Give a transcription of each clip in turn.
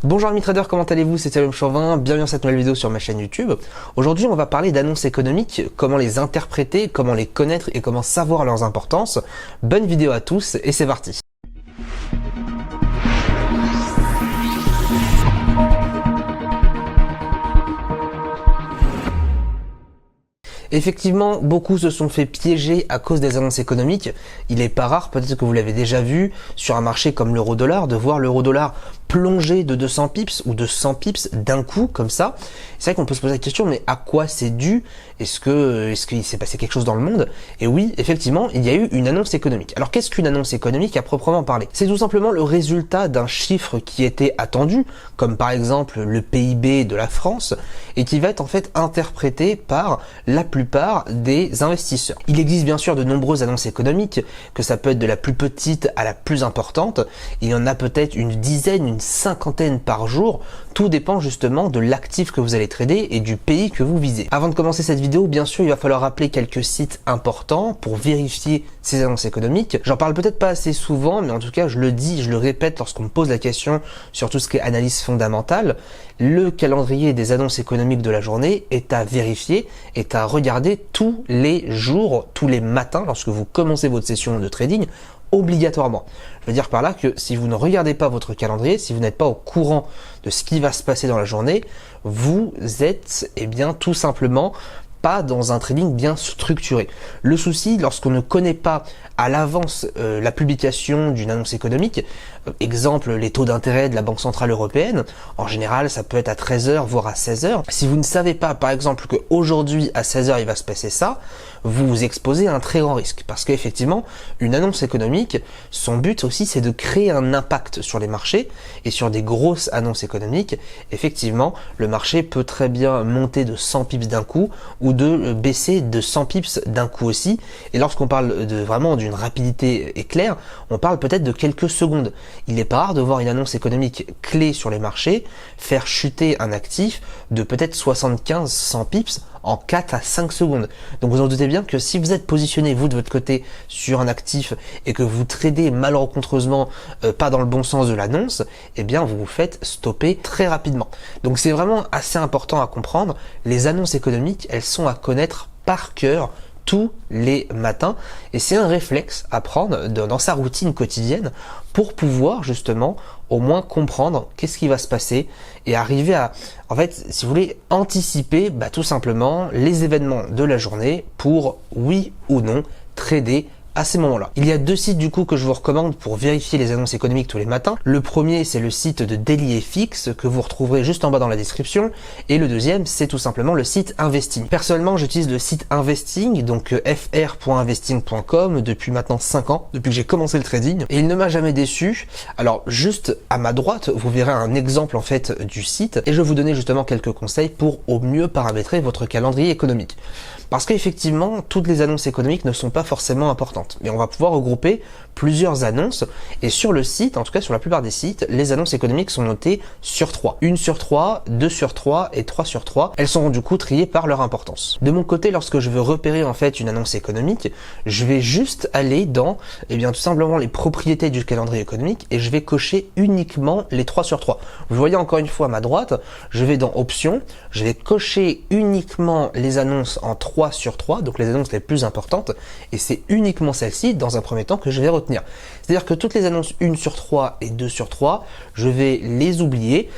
Bonjour amis traders, comment allez-vous? C'est Salim Chauvin, bienvenue dans cette nouvelle vidéo sur ma chaîne YouTube. Aujourd'hui on va parler d'annonces économiques, comment les interpréter, comment les connaître et comment savoir leurs importances. Bonne vidéo à tous et c'est parti. Effectivement, beaucoup se sont fait piéger à cause des annonces économiques. Il est pas rare, peut-être que vous l'avez déjà vu, sur un marché comme l'euro-dollar, de voir l'euro-dollar plonger de 200 pips ou de 100 pips d'un coup, comme ça. C'est vrai qu'on peut se poser la question, mais à quoi c'est dû? Est-ce qu'il s'est passé quelque chose dans le monde? Et oui, effectivement, il y a eu une annonce économique. Alors qu'est-ce qu'une annonce économique à proprement parler? C'est tout simplement le résultat d'un chiffre qui était attendu, comme par exemple le PIB de la France, et qui va être en fait interprété par la plupart des investisseurs. Il existe bien sûr de nombreuses annonces économiques, que ça peut être de la plus petite à la plus importante. Il y en a peut-être une dizaine, une cinquantaine par jour. Tout dépend justement de l'actif que vous allez trader et du pays que vous visez. Avant de commencer cette vidéo, bien sûr, il va falloir rappeler quelques sites importants pour vérifier ces annonces économiques. J'en parle peut-être pas assez souvent, mais en tout cas, je le dis, je le répète lorsqu'on me pose la question sur tout ce qui est analyse fondamentale. Le calendrier des annonces économiques de la journée est à vérifier, est à regarder tous les jours, tous les matins, lorsque vous commencez votre session de trading, obligatoirement. Je veux dire par là que si vous ne regardez pas votre calendrier, si vous n'êtes pas au courant de ce qui va se passer dans la journée, vous êtes tout simplement pas dans un trading bien structuré. Le souci, lorsqu'on ne connaît pas à l'avance la publication d'une annonce économique, exemple les taux d'intérêt de la Banque Centrale Européenne, en général ça peut être à 13h voire à 16h. Si vous ne savez pas par exemple qu'aujourd'hui à 16h il va se passer ça, vous vous exposez à un très grand risque. Parce qu'effectivement, une annonce économique, son but aussi c'est de créer un impact sur les marchés, et sur des grosses annonces économiques, effectivement, le marché peut très bien monter de 100 pips d'un coup, ou de baisser de 100 pips d'un coup aussi. Et lorsqu'on parle vraiment d'une rapidité éclair, on parle peut-être de quelques secondes. Il n'est pas rare de voir une annonce économique clé sur les marchés faire chuter un actif de peut-être 75-100 pips en 4 à 5 secondes. Donc vous en doutez bien que si vous êtes positionné, vous de votre côté, sur un actif et que vous tradez malencontreusement pas dans le bon sens de l'annonce, vous vous faites stopper très rapidement. Donc c'est vraiment assez important à comprendre. Les annonces économiques, elles sont à connaître par cœur tous les matins, et c'est un réflexe à prendre dans sa routine quotidienne pour pouvoir justement au moins comprendre qu'est-ce qui va se passer et arriver à, en fait, si vous voulez, anticiper tout simplement les événements de la journée pour, oui ou non, trader à ces moments-là. Il y a deux sites du coup que je vous recommande pour vérifier les annonces économiques tous les matins. Le premier, c'est le site de DailyFX que vous retrouverez juste en bas dans la description, et le deuxième, c'est tout simplement le site Investing. Personnellement, j'utilise le site Investing, donc fr.investing.com depuis maintenant 5 ans, depuis que j'ai commencé le trading, et il ne m'a jamais déçu. Alors juste à ma droite, vous verrez un exemple en fait du site, et je vais vous donner justement quelques conseils pour au mieux paramétrer votre calendrier économique. Parce qu'effectivement, toutes les annonces économiques ne sont pas forcément importantes. Mais on va pouvoir regrouper plusieurs annonces. Et sur le site, en tout cas sur la plupart des sites, les annonces économiques sont notées sur 3. 1 sur 3, 2 sur 3 et 3 sur 3. Elles seront du coup triées par leur importance. De mon côté, lorsque je veux repérer en fait une annonce économique, je vais juste aller dans tout simplement les propriétés du calendrier économique et je vais cocher uniquement les 3 sur 3. Vous voyez encore une fois à ma droite, je vais dans Options, je vais cocher uniquement les annonces en 3 sur 3, donc les annonces les plus importantes, et c'est uniquement celles-ci dans un premier temps que je vais retenir. C'est-à-dire que toutes les annonces 1 sur 3 et 2 sur 3, je vais les oublier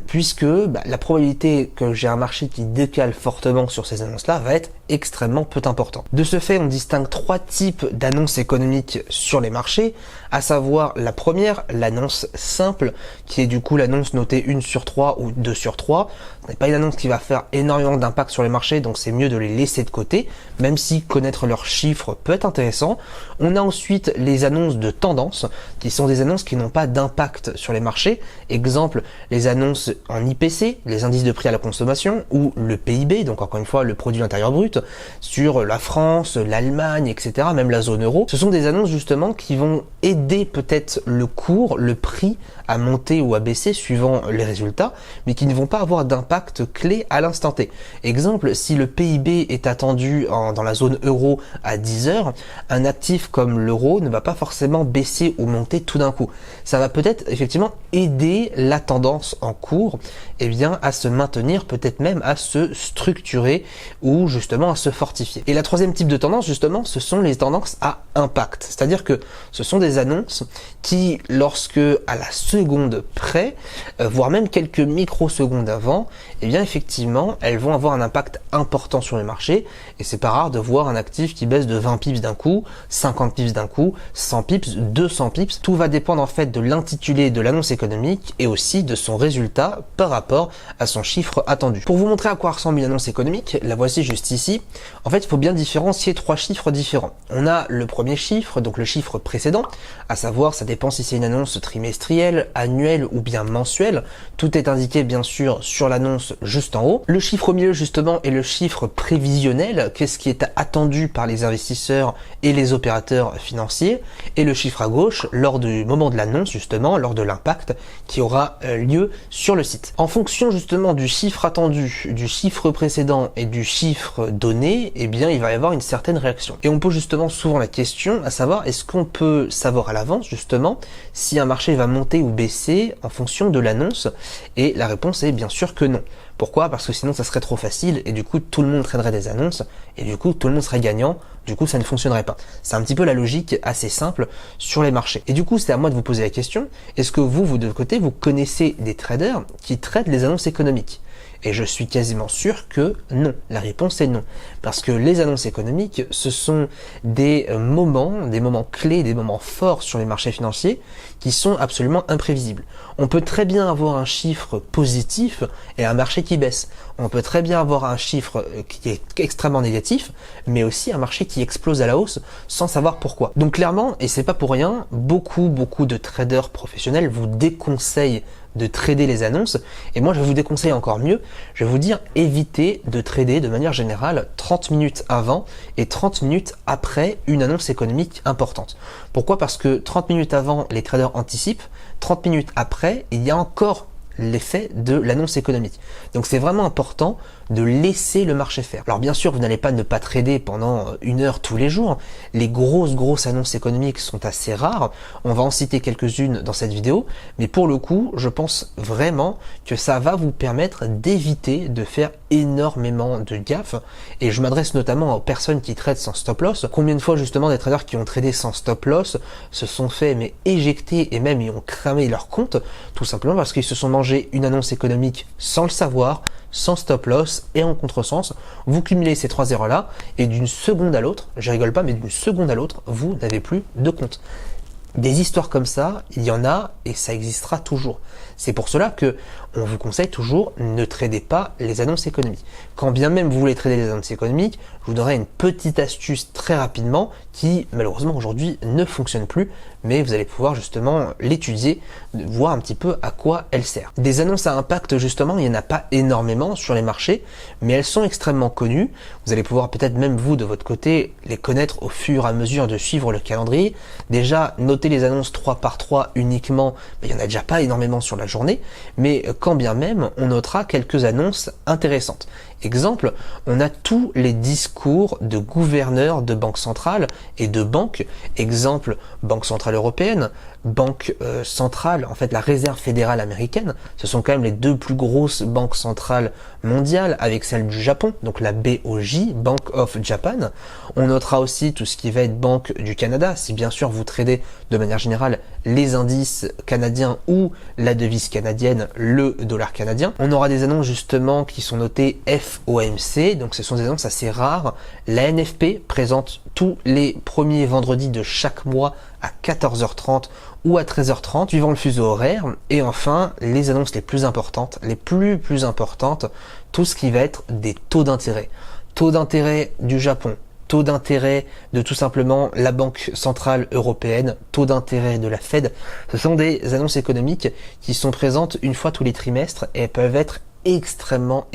puisque la probabilité que j'ai un marché qui décale fortement sur ces annonces-là va être extrêmement peu important. De ce fait, on distingue 3 types d'annonces économiques sur les marchés, à savoir la première, l'annonce simple, qui est du coup l'annonce notée 1 sur 3 ou 2 sur 3. Ce n'est pas une annonce qui va faire énormément d'impact sur les marchés, donc c'est mieux de les laisser de côté, même si connaître leurs chiffres peut être intéressant. On a ensuite les annonces de tendance, qui sont des annonces qui n'ont pas d'impact sur les marchés. Exemple, les annonces en IPC, les indices de prix à la consommation, ou le PIB, donc encore une fois le produit intérieur brut, doute, sur la France, l'Allemagne, etc., même la zone euro. Ce sont des annonces justement qui vont aider peut-être le cours, le prix à monter ou à baisser suivant les résultats, mais qui ne vont pas avoir d'impact clé à l'instant T. Exemple, si le PIB est attendu dans la zone euro à 10 heures, un actif comme l'euro ne va pas forcément baisser ou monter tout d'un coup. Ça va peut-être effectivement aider la tendance en cours à se maintenir, peut-être même à se structurer ou justement à se fortifier. Et la troisième type de tendance justement, ce sont les tendances à impact. C'est-à-dire que ce sont des annonces qui, lorsque à la seconde près, voire même quelques microsecondes avant, effectivement, elles vont avoir un impact important sur le marché. Et c'est pas rare de voir un actif qui baisse de 20 pips d'un coup, 50 pips d'un coup, 100 pips, 200 pips. Tout va dépendre en fait de l'intitulé de l'annonce économique et aussi de son résultat par rapport à son chiffre attendu. Pour vous montrer à quoi ressemble une annonce économique, la voici juste ici. En fait, il faut bien différencier trois chiffres différents. On a le premier chiffre, donc le chiffre précédent, à savoir ça dépend si c'est une annonce trimestrielle, annuelle ou bien mensuelle. Tout est indiqué bien sûr sur l'annonce juste en haut. Le chiffre au milieu justement est le chiffre prévisionnel, qu'est-ce qui est attendu par les investisseurs et les opérateurs financiers, et le chiffre à gauche lors du moment de l'annonce justement, lors de l'impact qui aura lieu sur le site. En fonction justement du chiffre attendu, du chiffre précédent et du chiffre donné, il va y avoir une certaine réaction. Et on pose justement souvent la question à savoir, est-ce qu'on peut savoir à l'avance justement si un marché va monter ou baisser en fonction de l'annonce? Et la réponse est bien sûr que non. Pourquoi? Parce que sinon ça serait trop facile et du coup tout le monde traderait des annonces et du coup tout le monde serait gagnant, du coup ça ne fonctionnerait pas. C'est un petit peu la logique assez simple sur les marchés. Et du coup c'est à moi de vous poser la question, est-ce que vous de votre côté, vous connaissez des traders qui traitent les annonces économiques? Et je suis quasiment sûr que non. La réponse est non. Parce que les annonces économiques, ce sont des moments clés, des moments forts sur les marchés financiers qui sont absolument imprévisibles. On peut très bien avoir un chiffre positif et un marché qui baisse. On peut très bien avoir un chiffre qui est extrêmement négatif, mais aussi un marché qui explose à la hausse sans savoir pourquoi. Donc clairement, et c'est pas pour rien, beaucoup de traders professionnels vous déconseillent de trader les annonces, et moi je vous déconseille encore mieux, je vais vous dire évitez de trader de manière générale 30 minutes avant et 30 minutes après une annonce économique importante. Pourquoi? Parce que 30 minutes avant les traders anticipent, 30 minutes après il y a encore l'effet de l'annonce économique. Donc c'est vraiment important de laisser le marché faire. Alors bien sûr, vous n'allez pas ne pas trader pendant 1 heure tous les jours. Les grosses annonces économiques sont assez rares. On va en citer quelques-unes dans cette vidéo, mais pour le coup, je pense vraiment que ça va vous permettre d'éviter de faire énormément de gaffes. Et je m'adresse notamment aux personnes qui tradent sans stop loss. Combien de fois justement des traders qui ont tradé sans stop loss se sont fait éjecter et même ils ont cramé leur compte, tout simplement parce qu'ils se sont mangés une annonce économique sans le savoir, sans stop loss et en contresens. Vous cumulez ces 3 erreurs-là et d'une seconde à l'autre, je rigole pas, mais d'une seconde à l'autre, vous n'avez plus de compte. Des histoires comme ça, il y en a et ça existera toujours. C'est pour cela que on vous conseille toujours, ne tradez pas les annonces économiques. Quand bien même vous voulez trader les annonces économiques, je vous donnerai une petite astuce très rapidement qui malheureusement aujourd'hui ne fonctionne plus, mais vous allez pouvoir justement l'étudier, voir un petit peu à quoi elle sert. Des annonces à impact justement, il n'y en a pas énormément sur les marchés, mais elles sont extrêmement connues. Vous allez pouvoir peut-être même vous de votre côté les connaître au fur et à mesure de suivre le calendrier. Déjà, notez les annonces 3 par 3 uniquement, il n'y en a déjà pas énormément sur la journée, mais quand bien même, on notera quelques annonces intéressantes. Exemple, on a tous les discours de gouverneurs de banques centrales et de banques. Exemple, Banque centrale européenne, Banque centrale, en fait la Réserve fédérale américaine. Ce sont quand même les 2 plus grosses banques centrales mondiales avec celle du Japon, donc la BOJ, Bank of Japan. On notera aussi tout ce qui va être Banque du Canada, si bien sûr vous tradez de manière générale les indices canadiens ou la devise canadienne, le dollar canadien. On aura des annonces justement qui sont notées FOMC, donc ce sont des annonces assez rares. La NFP présente tous les premiers vendredis de chaque mois à 14h30 ou à 13h30, suivant le fuseau horaire. Et enfin, les annonces les plus importantes, les plus importantes, tout ce qui va être des taux d'intérêt. Taux d'intérêt du Japon, taux d'intérêt de tout simplement la Banque Centrale Européenne, taux d'intérêt de la Fed. Ce sont des annonces économiques qui sont présentes une fois tous les trimestres et peuvent être extrêmement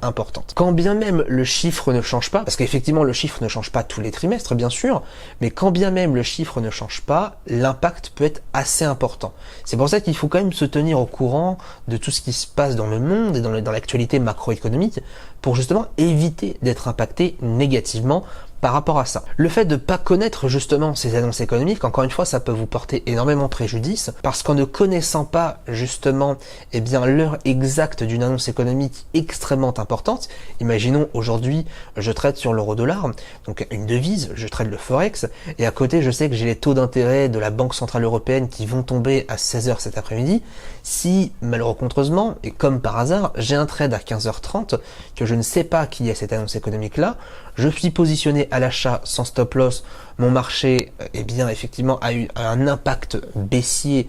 importante. Quand bien même le chiffre ne change pas, parce qu'effectivement le chiffre ne change pas tous les trimestres bien sûr, mais quand bien même le chiffre ne change pas, l'impact peut être assez important. C'est pour ça qu'il faut quand même se tenir au courant de tout ce qui se passe dans le monde et dans l'actualité macroéconomique pour justement éviter d'être impacté négativement par rapport à ça. Le fait de pas connaître justement ces annonces économiques, encore une fois, ça peut vous porter énormément préjudice parce qu'en ne connaissant pas justement l'heure exacte d'une annonce économique extrêmement importante, imaginons aujourd'hui je trade sur l'euro-dollar, donc une devise, je trade le Forex, et à côté je sais que j'ai les taux d'intérêt de la Banque Centrale Européenne qui vont tomber à 16h cet après-midi. Si malheureusement, et comme par hasard, j'ai un trade à 15h30, que je ne sais pas qui est cette annonce économique là, je suis positionné à l'achat sans stop loss, mon marché effectivement a eu un impact baissier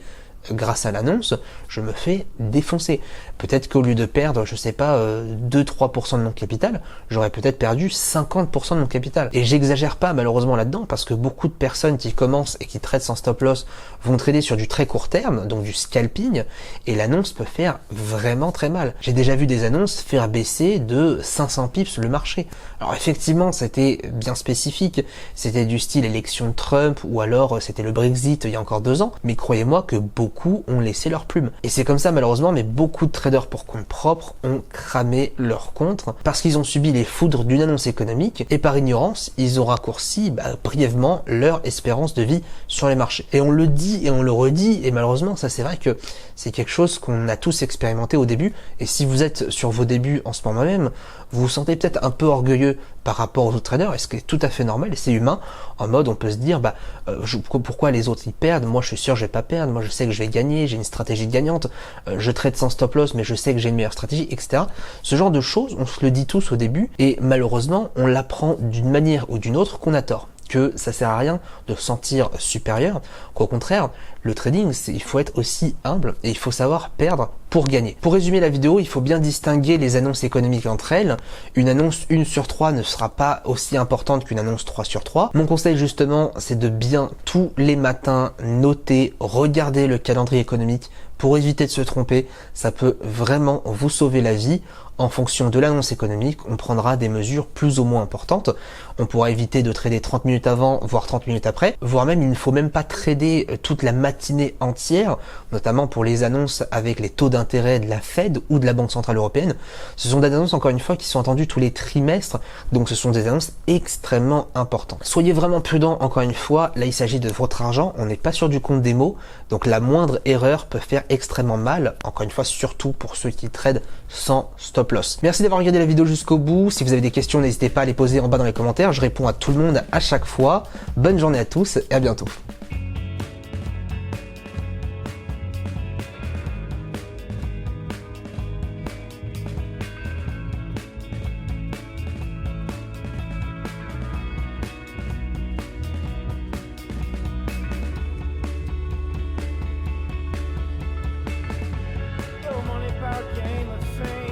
grâce à l'annonce, je me fais défoncer. Peut-être qu'au lieu de perdre, je sais pas, 2-3% de mon capital, j'aurais peut-être perdu 50% de mon capital. Et j'exagère pas malheureusement là-dedans, parce que beaucoup de personnes qui commencent et qui traitent sans stop loss vont trader sur du très court terme, donc du scalping, et l'annonce peut faire vraiment très mal. J'ai déjà vu des annonces faire baisser de 500 pips le marché. Alors effectivement, c'était bien spécifique, c'était du style élection de Trump, ou alors c'était le Brexit il y a encore 2 ans, mais croyez-moi que beaucoup ont laissé leur plume. Et c'est comme ça malheureusement, mais beaucoup de traders pour compte propre ont cramé leur compte parce qu'ils ont subi les foudres d'une annonce économique et par ignorance, ils ont raccourci brièvement leur espérance de vie sur les marchés. Et on le dit et on le redit, et malheureusement ça c'est vrai que c'est quelque chose qu'on a tous expérimenté au début, et si vous êtes sur vos débuts en ce moment même, vous vous sentez peut-être un peu orgueilleux par rapport aux autres traders, et ce qui est tout à fait normal et c'est humain, en mode on peut se dire pourquoi les autres ils perdent, moi je suis sûr je vais pas perdre, moi je sais que je vais gagner, j'ai une stratégie gagnante, je trade sans stop loss mais je sais que j'ai une meilleure stratégie, etc. Ce genre de choses, on se le dit tous au début, et malheureusement on l'apprend d'une manière ou d'une autre qu'on a tort, que ça sert à rien de se sentir supérieur, qu'au contraire, le trading, il faut être aussi humble et il faut savoir perdre pour gagner. Pour résumer la vidéo, il faut bien distinguer les annonces économiques entre elles. Une annonce 1 sur 3 ne sera pas aussi importante qu'une annonce 3 sur 3. Mon conseil justement, c'est de bien tous les matins noter, regarder le calendrier économique pour éviter de se tromper. Ça peut vraiment vous sauver la vie. En fonction de l'annonce économique, on prendra des mesures plus ou moins importantes. On pourra éviter de trader 30 minutes avant, voire 30 minutes après, voire même il ne faut même pas trader toute la matinée entière, notamment pour les annonces avec les taux d'intérêt de la Fed ou de la Banque Centrale Européenne. Ce sont des annonces, encore une fois, qui sont attendues tous les trimestres, donc ce sont des annonces extrêmement importantes. Soyez vraiment prudents, encore une fois, là il s'agit de votre argent, on n'est pas sur du compte démo, donc la moindre erreur peut faire extrêmement mal, encore une fois, surtout pour ceux qui tradent sans stop loss. Merci d'avoir regardé la vidéo jusqu'au bout. Si vous avez des questions, n'hésitez pas à les poser en bas dans les commentaires. Je réponds à tout le monde à chaque fois. Bonne journée à tous et à bientôt. Money, power, game of fame.